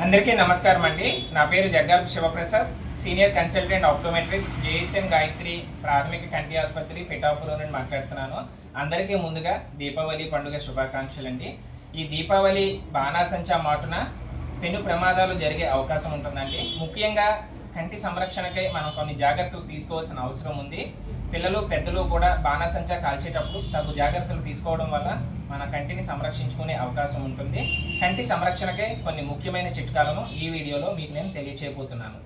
అందరికీ నమస్కారం అండి. నా పేరు Jaggal Shivaprasad, senior consultant optometrist, JSN Gayatri ప్రాథమిక కంటి ఆసుపత్రి పిఠాపురం నుండి మాట్లాడుతున్నాను. అందరికీ ముందుగా దీపావళి పండుగ శుభాకాంక్షలు అండి. ఈ దీపావళి బాణాసంచా మాటున పెను ప్రమాదాలు జరిగే అవకాశం ఉంటుందండి. ముఖ్యంగా కంటి సంరక్షణకై మనం కొన్ని జాగ్రత్తలు తీసుకోవాల్సిన అవసరం ఉంది. పిల్లలు పెద్దలు కూడా బాణాసంచా కాల్చేటప్పుడు తగు జాగ్రత్తలు తీసుకోవడం వల్ల మన కంటిని సంరక్షించుకునే అవకాశం ఉంటుంది. కంటి సంరక్షణకై కొన్ని ముఖ్యమైన చిట్కాలను ఈ వీడియోలో మీకు నేను తెలియచేయబోతున్నాను.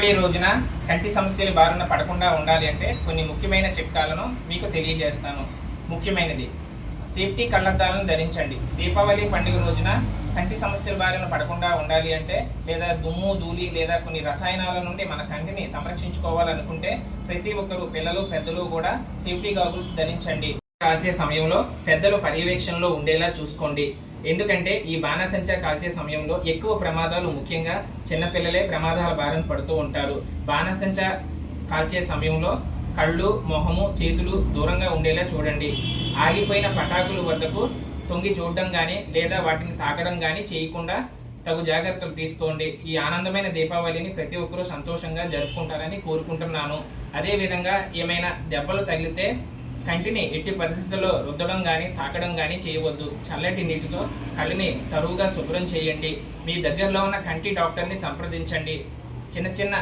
ఈ రోజున కంటి సమస్యలు బారిన పడకుండా ఉండాలి అంటే కొన్ని ముఖ్యమైన చిట్కాలను మీకు తెలియజేస్తాను. ముఖ్యమైనది, సేఫ్టీ కళ్ళద్దాలను ధరించండి. దీపావళి పండుగ రోజున కంటి సమస్యల బారిన పడకుండా ఉండాలి అంటే, లేదా దుమ్ము ధూళి లేదా కొన్ని రసాయనాల నుండి మన కంటిని సంరక్షించుకోవాలనుకుంటే ప్రతి ఒక్కరు, పిల్లలు పెద్దలు కూడా సేఫ్టీ గాగుల్స్ ధరించండి. కాల్చే సమయంలో పెద్దలు పర్యవేక్షణలో ఉండేలా చూసుకోండి. ఎందుకంటే ఈ బాణాసంచా కాల్చే సమయంలో ఎక్కువ ప్రమాదాలు, ముఖ్యంగా చిన్నపిల్లలే ప్రమాదాల బారిన పడుతూ ఉంటారు. బాణాసంచా కాల్చే సమయంలో కళ్ళు, మొహము, చేతులు దూరంగా ఉండేలా చూడండి. ఆగిపోయిన పటాకుల వద్దకు తొంగి చూడడం కానీ లేదా వాటిని తాకడం కానీ చేయకుండా తగు జాగ్రత్తలు తీసుకోండి. ఈ ఆనందమైన దీపావళిని ప్రతి ఒక్కరూ సంతోషంగా జరుపుకుంటారని కోరుకుంటున్నాను. అదేవిధంగా ఏమైనా దెబ్బలు తగిలితే కంటిని ఎట్టి పరిస్థితుల్లో రుద్దడం కానీ తాకడం కానీ చేయవద్దు. చల్లటి నీటితో కళ్ళని తరువుగా శుభ్రం చేయండి. మీ దగ్గరలో ఉన్న కంటి డాక్టర్ని సంప్రదించండి. చిన్న చిన్న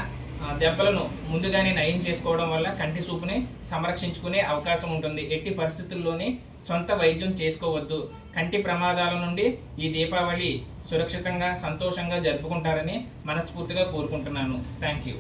దెబ్బలను ముందుగానే నయం చేసుకోవడం వల్ల కంటి చూపుని సంరక్షించుకునే అవకాశం ఉంటుంది. ఎట్టి పరిస్థితుల్లోని సొంత వైద్యం చేసుకోవద్దు. కంటి ప్రమాదాల నుండి ఈ దీపావళి సురక్షితంగా సంతోషంగా జరుపుకుంటారని మనస్ఫూర్తిగా కోరుకుంటున్నాను. Thank you.